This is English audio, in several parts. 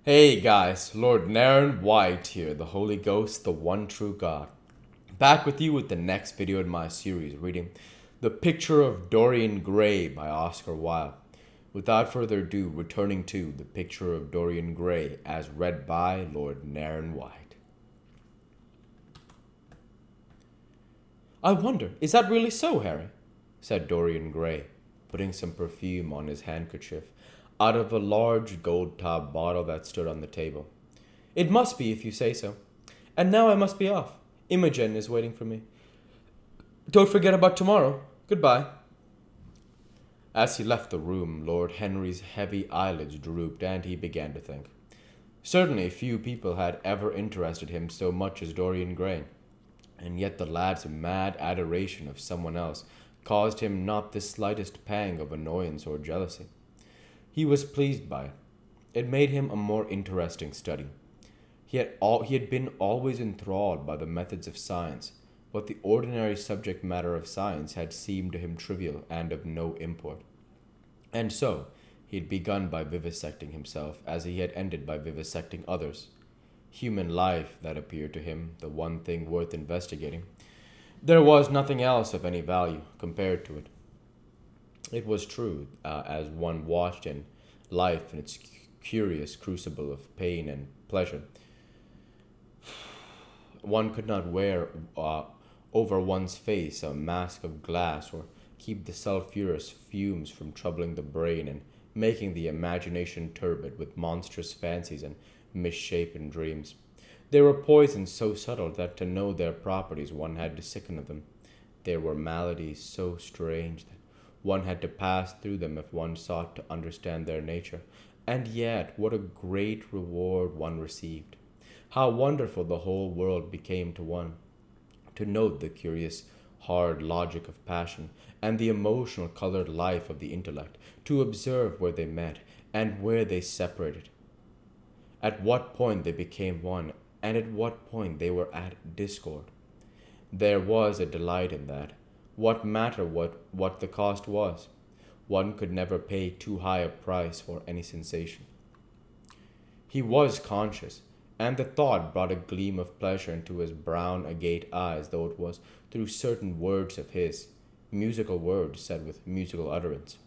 Hey guys, Lord Naren White here, the Holy Ghost, the one true God. Back with you with the next video in my series, reading The Picture of Dorian Gray by Oscar Wilde. Without further ado, returning to The Picture of Dorian Gray as read by Lord Naren White. I wonder, is that really so, Harry? Said Dorian Gray, putting some perfume on his handkerchief out of a large gold-topped bottle that stood on the table. It must be if you say so. And now I must be off. Imogen is waiting for me. Don't forget about tomorrow. Goodbye. As he left the room, Lord Henry's heavy eyelids drooped and he began to think. Certainly few people had ever interested him so much as Dorian Gray, and yet the lad's mad adoration of someone else caused him not the slightest pang of annoyance or jealousy. He was pleased by it. It made him a more interesting study. He had been always enthralled by the methods of science, but the ordinary subject matter of science had seemed to him trivial and of no import. And so, he had begun by vivisecting himself as he had ended by vivisecting others. Human life, that appeared to him the one thing worth investigating. There was nothing else of any value compared to it. It was true, as one watched in life in its curious crucible of pain and pleasure. One could not wear over one's face a mask of glass or keep the sulphurous fumes from troubling the brain and making the imagination turbid with monstrous fancies and misshapen dreams. They were poisons so subtle that to know their properties one had to sicken of them. There were maladies so strange that one had to pass through them if one sought to understand their nature. And yet, what a great reward one received! How wonderful the whole world became to one! To note the curious, hard logic of passion, and the emotional colored life of the intellect, to observe where they met, and where they separated, at what point they became one, and at what point they were at discord. There was a delight in that. What matter what the cost was? One could never pay too high a price for any sensation. He was conscious, and the thought brought a gleam of pleasure into his brown agate eyes, though it was through certain words of his, musical words said with musical utterance,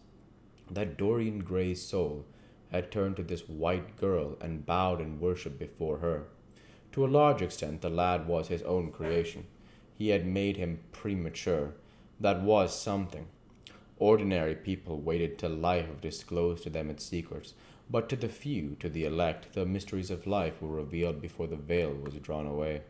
that Dorian Gray's soul had turned to this white girl and bowed in worship before her. To a large extent the lad was his own creation. He had made him premature. That was something. Ordinary people waited till life disclosed to them its secrets, but to the few, to the elect, the mysteries of life were revealed before the veil was drawn away.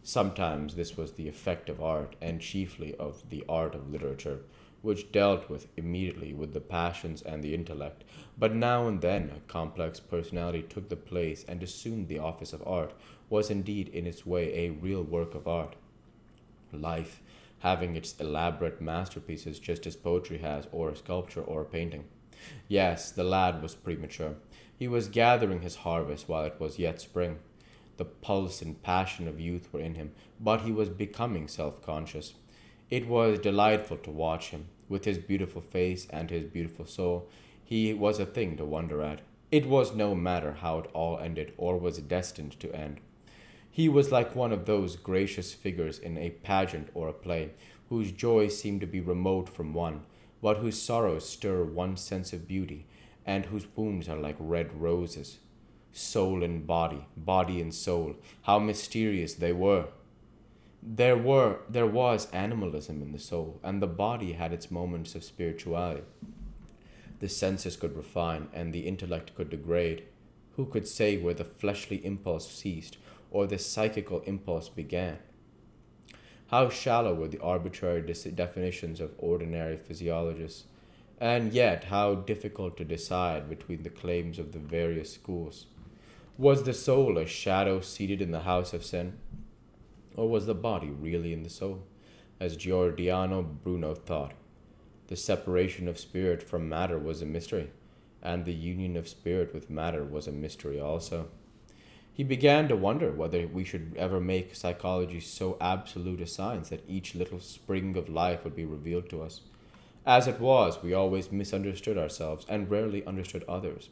Sometimes this was the effect of art, and chiefly of the art of literature, which dealt with immediately with the passions and the intellect, but now and then a complex personality took the place and assumed the office of art, was indeed in its way a real work of art. Life, having its elaborate masterpieces just as poetry has, or a sculpture, or a painting. Yes, the lad was premature. He was gathering his harvest while it was yet spring. The pulse and passion of youth were in him, but he was becoming self-conscious. It was delightful to watch him. With his beautiful face and his beautiful soul, he was a thing to wonder at. It was no matter how it all ended, or was destined to end. He was like one of those gracious figures in a pageant or a play, whose joys seem to be remote from one, but whose sorrows stir one's sense of beauty, and whose wounds are like red roses. Soul and body, body and soul, how mysterious they were! There was animalism in the soul, and the body had its moments of spirituality. The senses could refine, and the intellect could degrade. Who could say where the fleshly impulse ceased, or the psychical impulse began? How shallow were the arbitrary definitions of ordinary physiologists, and yet how difficult to decide between the claims of the various schools. Was the soul a shadow seated in the house of sin, or was the body really in the soul, as Giordano Bruno thought? The separation of spirit from matter was a mystery, and the union of spirit with matter was a mystery also. He began to wonder whether we should ever make psychology so absolute a science that each little spring of life would be revealed to us. As it was, we always misunderstood ourselves and rarely understood others.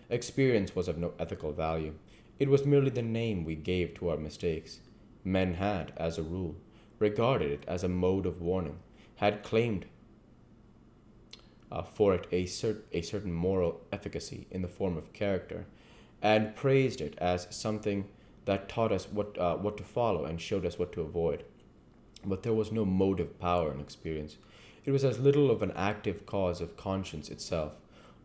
Experience was of no ethical value. It was merely the name we gave to our mistakes. Men had, as a rule, regarded it as a mode of warning, had claimed for it a certain moral efficacy in the form of character, and praised it as something that taught us what to follow and showed us what to avoid. But there was no motive power in experience. It was as little of an active cause of conscience itself.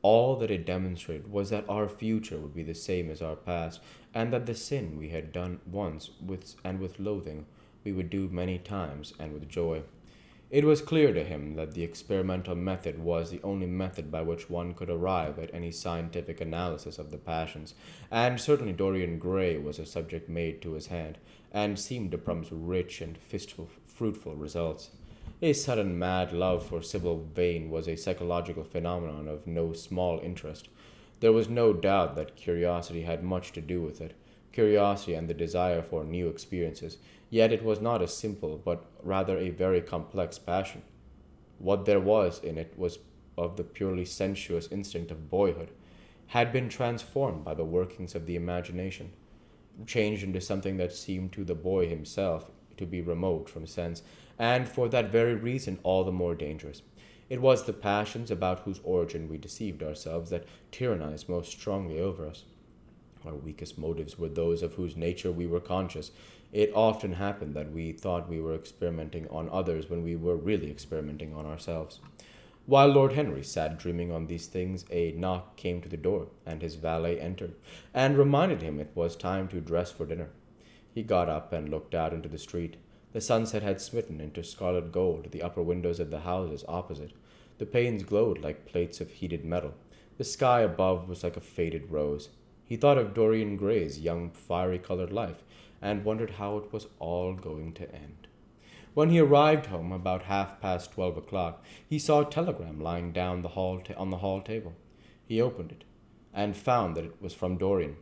All that it demonstrated was that our future would be the same as our past, and that the sin we had done once with loathing we would do many times and with joy. It was clear to him that the experimental method was the only method by which one could arrive at any scientific analysis of the passions, and certainly Dorian Gray was a subject made to his hand, and seemed to promise rich and fruitful results. A sudden mad love for Sybil Vane was a psychological phenomenon of no small interest. There was no doubt that curiosity had much to do with it, curiosity and the desire for new experiences, yet it was not a simple, but rather a very complex passion. What there was in it was of the purely sensuous instinct of boyhood, had been transformed by the workings of the imagination, changed into something that seemed to the boy himself to be remote from sense, and for that very reason all the more dangerous. It was the passions about whose origin we deceived ourselves that tyrannized most strongly over us. Our weakest motives were those of whose nature we were conscious. It often happened that we thought we were experimenting on others when we were really experimenting on ourselves. While Lord Henry sat dreaming on these things, a knock came to the door, and his valet entered, and reminded him it was time to dress for dinner. He got up and looked out into the street. The sunset had smitten into scarlet gold the upper windows of the houses opposite. The panes glowed like plates of heated metal. The sky above was like a faded rose. He thought of Dorian Gray's young, fiery-colored life, and wondered how it was all going to end. When he arrived home about 12:30, he saw a telegram lying down on the hall table. He opened it, and found that it was from Dorian.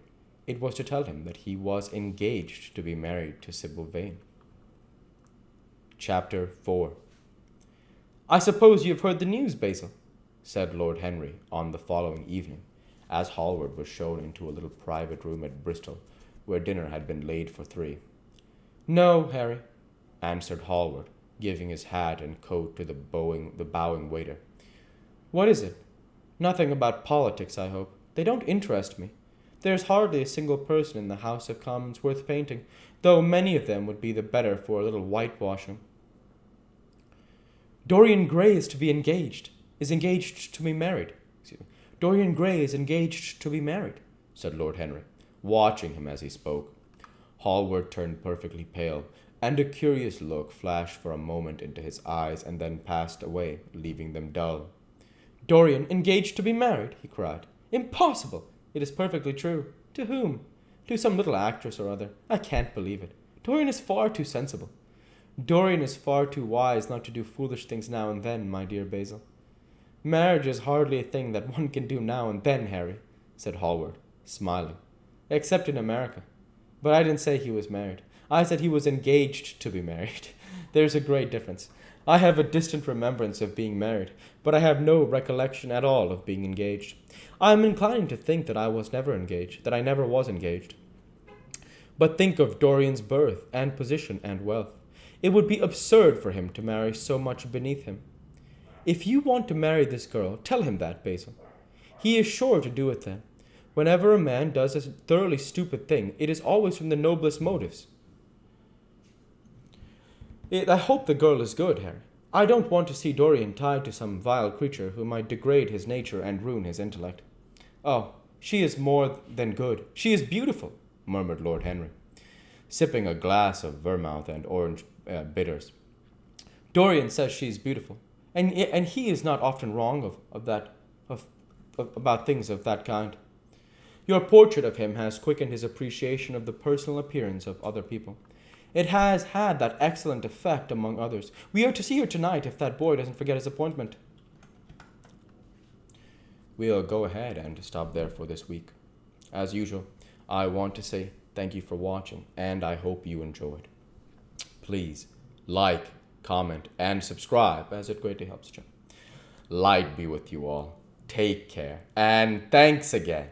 It was to tell him that he was engaged to be married to Sybil Vane. Chapter 4. "I suppose you have heard the news, Basil," said Lord Henry on the following evening, as Hallward was shown into a little private room at Bristol, where dinner had been laid for 3. "No, Harry," answered Hallward, giving his hat and coat to the bowing waiter. "What is it? Nothing about politics, I hope. They don't interest me. There's hardly a single person in the House of Commons worth painting, though many of them would be the better for a little whitewashing." "Dorian Gray is engaged to be married. Dorian Gray is engaged to be married," said Lord Henry, watching him as he spoke. Hallward turned perfectly pale, and a curious look flashed for a moment into his eyes and then passed away, leaving them dull. "Dorian engaged to be married?" he cried. "Impossible! It is perfectly true. To whom? To some little actress or other. I can't believe it. Dorian is far too sensible. Dorian is far too wise not to do foolish things now and then, my dear Basil." "Marriage is hardly a thing that one can do now and then, Harry," said Hallward, smiling. "Except in America. But I didn't say he was married. I said he was engaged to be married. There's a great difference. I have a distant remembrance of being married, but I have no recollection at all of being engaged. I am inclined to think that I never was engaged. But think of Dorian's birth and position and wealth. It would be absurd for him to marry so much beneath him. If you want to marry this girl, tell him that, Basil. He is sure to do it then. Whenever a man does a thoroughly stupid thing, it is always from the noblest motives. I hope the girl is good, Harry. I don't want to see Dorian tied to some vile creature who might degrade his nature and ruin his intellect." "Oh, she is more than good. She is beautiful," murmured Lord Henry, sipping a glass of vermouth and orange bitters. "Dorian says she is beautiful, and he is not often wrong about things of that kind. Your portrait of him has quickened his appreciation of the personal appearance of other people. It has had that excellent effect among others. We are to see her tonight if that boy doesn't forget his appointment." We'll go ahead and stop there for this week. As usual, I want to say thank you for watching, and I hope you enjoyed. Please like, comment, and subscribe, as it greatly helps the channel. Light be with you all. Take care, and thanks again.